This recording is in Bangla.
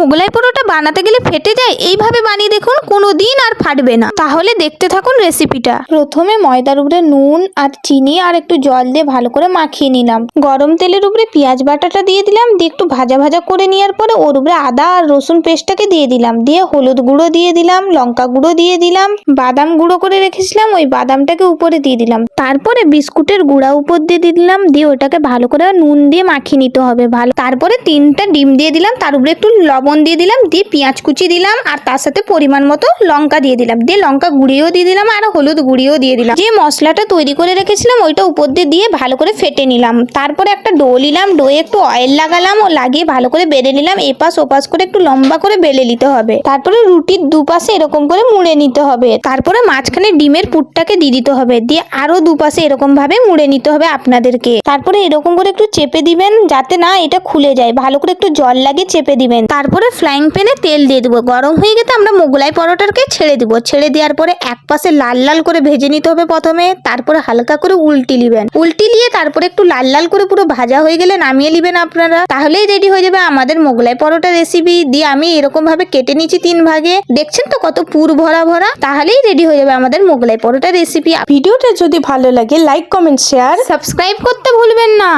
মোগলাই পরোটা বানাতে গেলে ফেটে যায়, এইভাবে বানিয়ে দেখুন, কোনো দিন আর ফাটবে না। তাহলে দেখতে থাকুন রেসিপিটা। প্রথমে ময়দার উপরে নুন আর চিনি আর একটু জল দিয়ে ভালো করে মাখিয়ে নিলাম। গরম তেলের উপরে পেঁয়াজ বাটাটা দিয়ে দিলাম, দিয়ে একটু ভাজা ভাজা করে নেওয়ার পরে ওর উপরে আদা আর রসুন পেস্টটাকে দিয়ে দিলাম, দিয়ে হলুদ গুঁড়ো দিয়ে দিলাম, লঙ্কা গুঁড়ো দিয়ে দিলাম, বাদাম গুঁড়ো করে রেখেছিলাম ওই বাদামটাকে উপরে দিয়ে দিলাম, তারপরে বিস্কুটের গুঁড়া উপর দিয়ে দিলাম, দিয়ে ওটাকে ভালো করে নুন দিয়ে মাখিয়ে নিতে হবে ভালো। তারপরে 3টা ডিম দিয়ে দিলাম, তার উপরে একটু লবণ দিয়ে দিলাম, দিয়ে পেঁয়াজ কুচি দিলাম আর তার সাথে পরিমাণ মতো লঙ্কা দিয়ে দিলাম, দিয়ে লঙ্কা গুঁড়িও দিয়ে দিলাম আর হলুদ গুঁড়িও দিয়ে দিলাম। যে মশলাটা তৈরি করে রেখেছিলাম ওইটা উপর দিয়ে ভালো করে ফেটে নিলাম। তারপরে একটা ডো নিলাম, ডোয়ে একটু অয়েল লাগালাম ও লাগিয়ে ভালো করে বেলে নিলাম, এপাশ ওপাশ করে একটু লম্বা করে বেলে নিতে হবে। তারপরে রুটির দুপাশে এরকম করে মুড়ে নিতে হবে, তারপরে মাঝখানে ডিমের পুরটাকে দিয়ে দিতে হবে, দিয়ে আরো দুপাশে এরকম ভাবে মুড়ে নিতে হবে আপনাদেরকে। তারপরে এরকম করে একটু চেপে দিবেন যাতে না এটা খুলে যায়, ভালো করে একটু জল লাগিয়ে চেপে দিবেন। তারপরে ফ্রাইং প্যানে তেল দিয়ে দেবো, গরম হয়ে গেলে আমরা মোগলাই পরোটাকে ছেড়ে দিব। ছেড়ে দেওয়ার পরে এক পাশে লাল লাল করে ভেজে নিতে হবে প্রথমে, তারপরে হালকা করে উল্টি নিবেন, উল্টি নিয়ে তারপরে একটু লাল লাল করে পুরো ভাজা হয়ে গেলে নামিয়ে নেবেন আপনারা। তাহলেই রেডি হয়ে যাবে আমাদের মোগলাই পরোটা রেসিপি। দিয়ে আমি এরকম ভাবে কেটে নিচ্ছি 3 ভাগে, দেখছেন তো কত পুর ভরা ভরা। তাহলেই রেডি হয়ে যাবে আমাদের মোগলাই পরোটা রেসিপি। ভিডিওটা যদি ভালো লাগে লাইক কমেন্ট শেয়ার সাবস্ক্রাইব করতে ভুলবেন না।